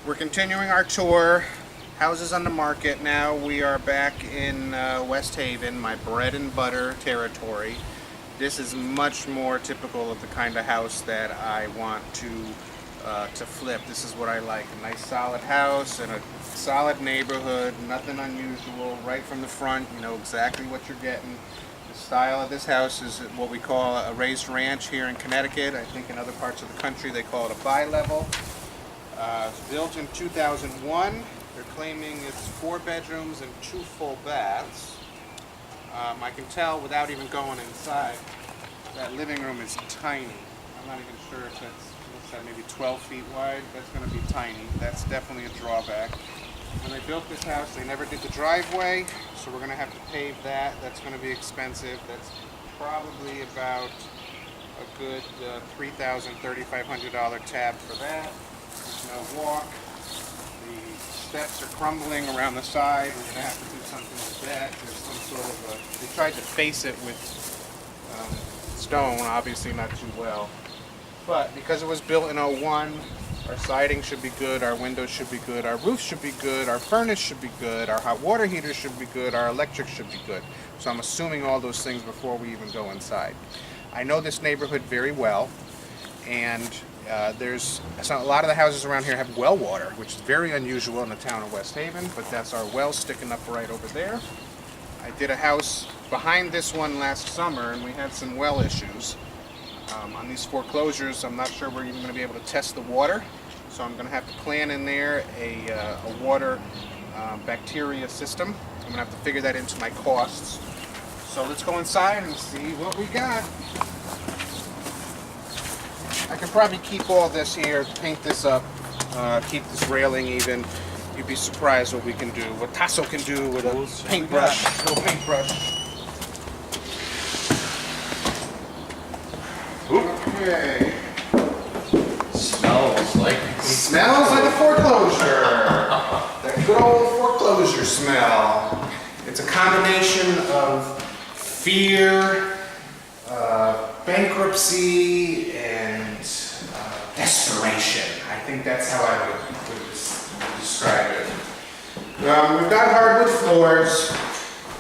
We're continuing our tour. Houses on the market now. We are back in West Haven, my bread and butter territory. This is much more typical of the kind of house that I want to flip. This is what I like. A nice solid house in a solid neighborhood, nothing unusual. Right from the front, you know exactly what you're getting. The style of this house is what we call a raised ranch here in Connecticut. I think in other parts of the country they call it a bi-level. It's built in 2001. They're claiming it's 4 bedrooms and 2 full baths. I can tell without even going inside, that living room is tiny. I'm not even sure if that's, what's that, maybe 12 feet wide. That's going to be tiny. That's definitely a drawback. When they built this house, they never did the driveway, so we're going to have to pave that. That's going to be expensive. That's probably about a good $3,000, $3,500 tab for that. There's no walk. The steps are crumbling around the side. We're going to have to do something with that. There's some sort of they tried to face it with stone, obviously not too well. But because it was built in 01, our siding should be good, our windows should be good, our roof should be good, our furnace should be good, our hot water heater should be good, our electric should be good. So I'm assuming all those things before we even go inside. I know this neighborhood very well, and a lot of the houses around here have well water, which is very unusual in the town of West Haven, but that's our well sticking up right over there. I did a house behind this one last summer, and we had some well issues. On these foreclosures, I'm not sure we're even going to be able to test the water, so I'm going to have to plan in there a water bacteria system. I'm going to have to figure that into my costs. So let's go inside and see what we got. I could probably keep all this here, paint this up, keep this railing even. You'd be surprised what we can do, what Tasso can do with a paintbrush, little paintbrush. Okay. Smells like A foreclosure. That good old foreclosure smell. It's a combination of fear, bankruptcy, and desperation. I think that's how I would describe it. We've got hardwood floors.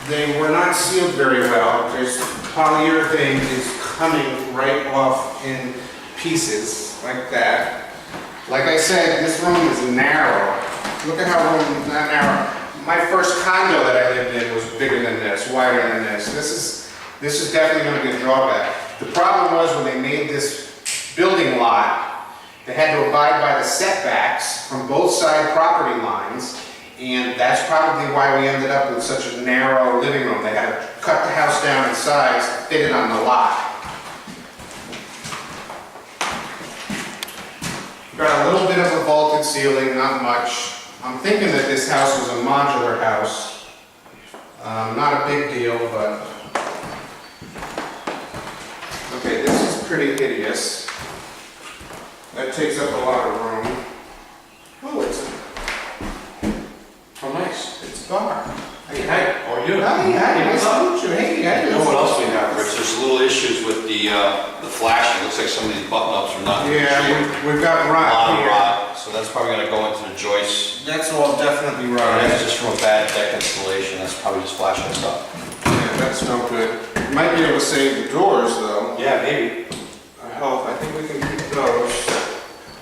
They were not sealed very well. There's polyurethane is coming right off in pieces like that. Like I said, this room is narrow. Look at how room is not narrow. My first condo that I lived in was bigger than this, wider than this. This is definitely going to be a drawback. The problem was when they made this building lot, they had to abide by the setbacks from both side property lines, and that's probably why we ended up with such a narrow living room. They had to cut the house down in size to fit it on the lot. Got a little bit of a vaulted ceiling, not much. I'm thinking that this house was a modular house. Not a big deal, but... Okay, this is pretty hideous. That takes up a lot of room. Oh, nice. It's a bar. Hey, how are you? Hi, nice to meet you. Hey, how You know what else we have, Rich? There's little issues with the flashing. It looks like some of these button-ups are not... Yeah, we've got rot here. Rot, so that's probably going to go into the joists. That's all definitely rot. That's just from a bad deck installation. That's probably just flashing stuff. Yeah, that's no good. You might be able to save the doors, though. Yeah, maybe. I think we can keep those.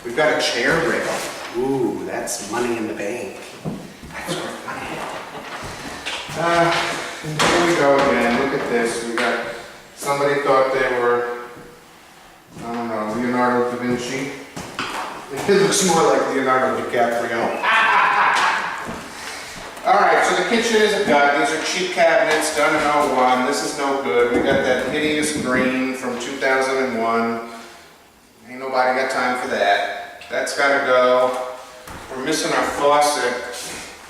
We've got a chair rail. Ooh, that's money in the bank. That's worth money. Here we go again. Look at this. We got, somebody thought they were, I don't know, Leonardo da Vinci. It looks more like Leonardo DiCaprio. Alright, so the kitchen is a gut. These are cheap cabinets done in 01. This is no good. We got that hideous green from 2001. Ain't nobody got time for that. That's gotta go. We're missing our faucet.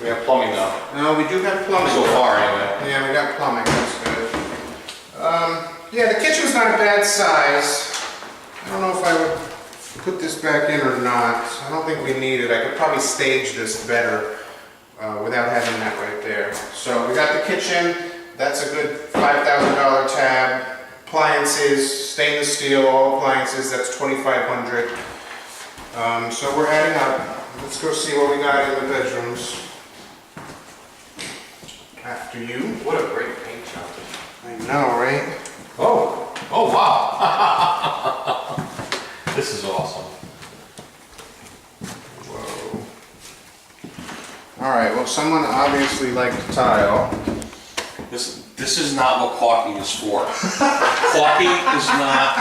We have plumbing though. No, we do have plumbing. So far, anyway. Yeah, we got plumbing. That's good. Yeah, the kitchen's not a bad size. I don't know if I would put this back in or not. I don't think we need it. I could probably stage this better without having that right there. So we got the kitchen. That's a good $5,000 tab. Appliances, stainless steel, all appliances. That's $2,500. So we're adding up. Let's go see what we got in the bedrooms. After you. What a great paint job. I know, right? Oh, oh wow. This is awesome. Whoa. All right, well, someone obviously liked tile. This is not what caulking is for. Caulking is not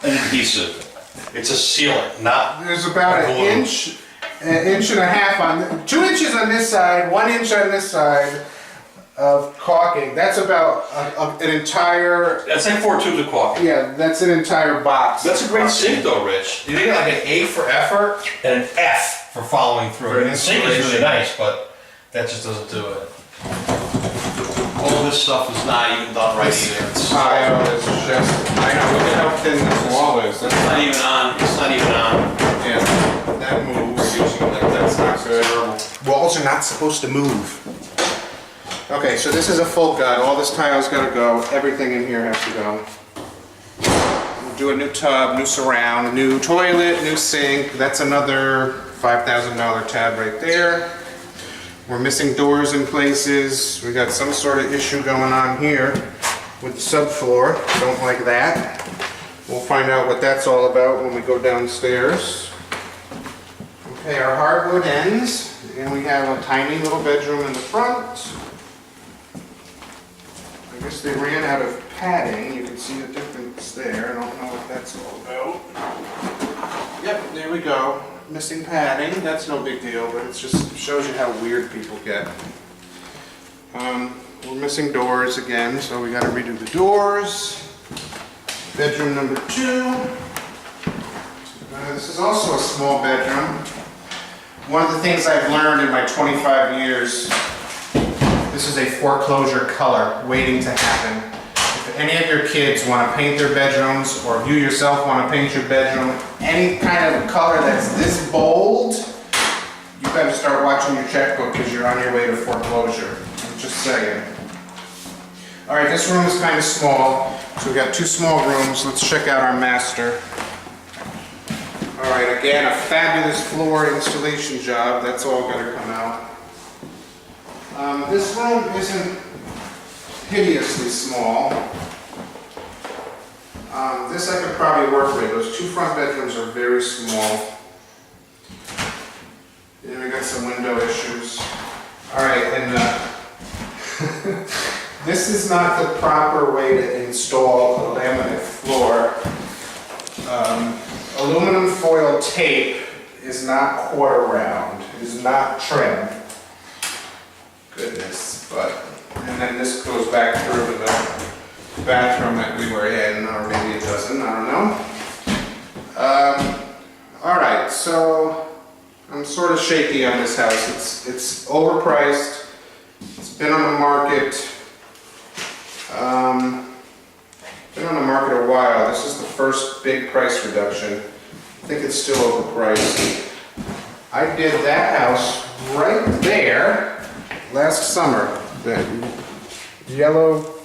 an adhesive. It's a sealant, not. There's about an inch and a half on, 2 inches on this side, 1 inch on this side of caulking. That's about an entire. That's like 4 tubes of caulking. Yeah, that's an entire box. That's a great sink though, Rich. You get like an A for effort and an F for following through. The sink is really nice, but that just doesn't do it. All this stuff is not even done right either. Tile is just, I know, look at how thin this wall is. It's not even on. It's not even on. Yeah, that moves. That's not good. Walls are not supposed to move. Okay, so this is a full gut. All this tile's got to go. Everything in here has to go. We'll do a new tub, new surround, new toilet, new sink. That's another $5,000 tab right there. We're missing doors in places. We got some sort of issue going on here with the subfloor. Don't like that. We'll find out what that's all about when we go downstairs. Okay, our hardwood ends, and we have a tiny little bedroom in the front. I guess they ran out of padding. You can see the difference there. I don't know what that's all about. Yep, there we go. Missing padding. That's no big deal, but it just shows you how weird people get. We're missing doors again, so we got to redo the doors. Bedroom number 2. This is also a small bedroom. One of the things I've learned in my 25 years, this is a foreclosure color waiting to happen. If any of your kids want to paint their bedrooms, or if you yourself want to paint your bedroom, any kind of color that's this bold, you better start watching your checkbook because you're on your way to foreclosure. I'm just saying. All right, this room is kind of small, so we've got 2 small rooms. Let's check out our master. All right, again, a fabulous floor installation job. That's all going to come out. This room isn't hideously small. This I could probably work with. Those 2 front bedrooms are very small. And we got some window issues. All right, and this is not the proper way to install a laminate floor. Aluminum foil tape is not quarter round, is not trim. Goodness, but, and then this goes back through to the bathroom that we were in, or maybe it doesn't, I don't know. All right, so I'm sort of shaky on this house. It's overpriced. It's been on the market. Been on the market a while. This is the first big price reduction. I think it's still overpriced. I did that house right there last summer. That yellow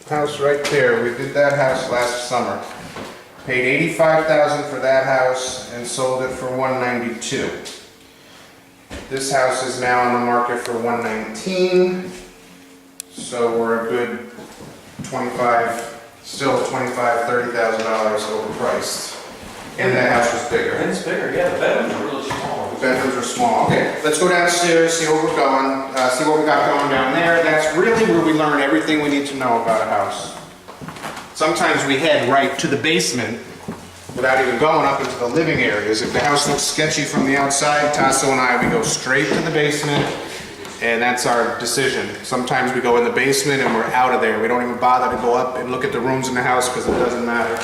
house right there. We did that house last summer. Paid $85,000 for that house and sold it for $192,000. This house is now on the market for $119,000. So we're a good still $30,000 overpriced. And that house was bigger. It's bigger, yeah. The bedrooms are really small. The bedrooms are small. Okay, let's go downstairs, see where we're going, see what we got going down there. That's really where we learn everything we need to know about a house. Sometimes we head right to the basement without even going up into the living areas. If the house looks sketchy from the outside, Tasso and I, we go straight to the basement, and that's our decision. Sometimes we go in the basement and we're out of there. We don't even bother to go up and look at the rooms in the house because it doesn't matter.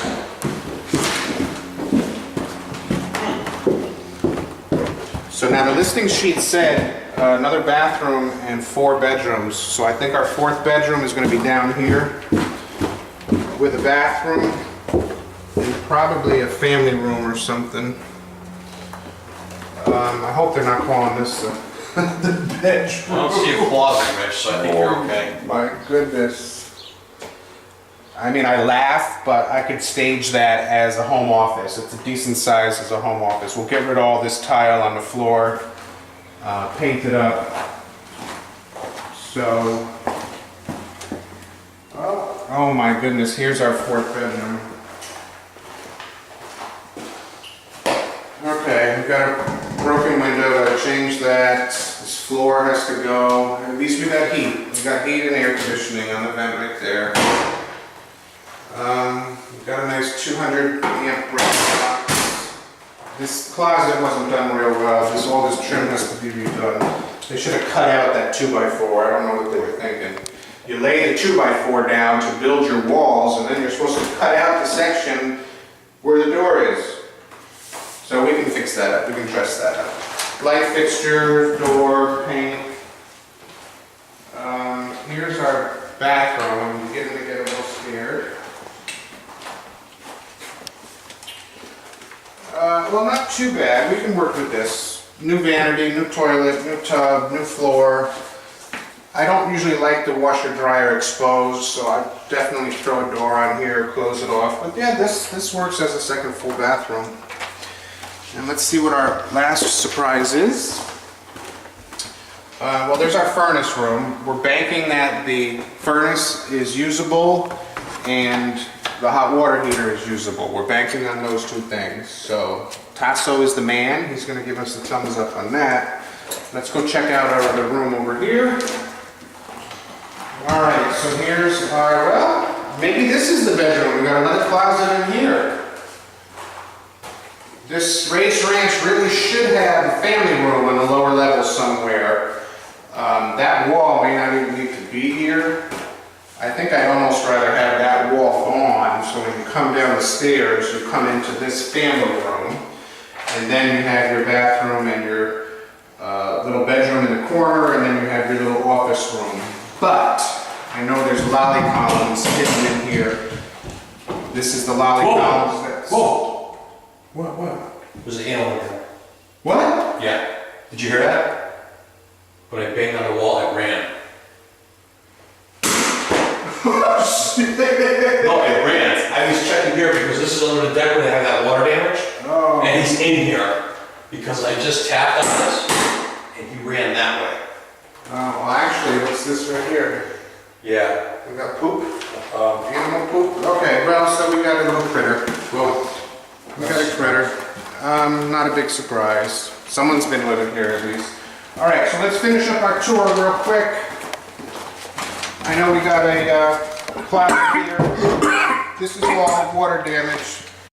So now the listing sheet said another bathroom and 4 bedrooms. So I think our 4th bedroom is going to be down here with a bathroom and probably a family room or something. I hope they're not calling this the bedroom. I don't see a closet, Rich, so I think you're okay. My goodness. I mean, I laugh, but I could stage that as a home office. It's a decent size as a home office. We'll get rid of all this tile on the floor, paint it up. So, oh my goodness, here's our 4th bedroom. Okay, we've got a broken window, gotta change that. This floor has to go. At least we got heat. We got heat and air conditioning on the vent right there. We've got a nice 200 amp break box. This closet wasn't done real well. All this trim has to be redone. They should have cut out that 2x4. I don't know what they were thinking. You lay the 2x4 down to build your walls, and then you're supposed to cut out the section where the door is. So we can fix that up. We can dress that up. Light fixture, door, paint. Here's our bathroom. I'm beginning to get a little scared. Well, not too bad. We can work with this. New vanity, new toilet, new tub, new floor. I don't usually like the washer dryer exposed, so I definitely throw a door on here, close it off. But yeah, this works as a second full bathroom. And let's see what our last surprise is. Well, there's our furnace room. We're banking that the furnace is usable and the hot water heater is usable. We're banking on those two things. So Tasso is the man. He's going to give us a thumbs up on that. Let's go check out our other room over here. All right, so here's our, well, maybe this is the bedroom. We got another closet in here. This raised ranch really should have a family room on the lower level somewhere. That wall may not even need to be here. I think I'd almost rather have that wall on, so when you come down the stairs, you come into this family room, and then you have your bathroom and your little bedroom in the corner, and then you have your little office room. But I know there's lolly columns hidden in here. This is the lolly columns. That's... Whoa! What? There's an animal in there. What? Yeah. Did you hear that? When I banged on the wall, it ran. No, it ran. I was checking here because this is under the deck where they have that water damage. Oh. And he's in here because I just tapped on this and he ran that way. Oh, well actually, what's this right here? Yeah. We got poop? Animal poop? Okay, well, so we got a little critter. Well, we got a critter. Not a big surprise. Someone's been living here at least. All right, so let's finish up our tour real quick. I know we got a closet here. This is all water damage.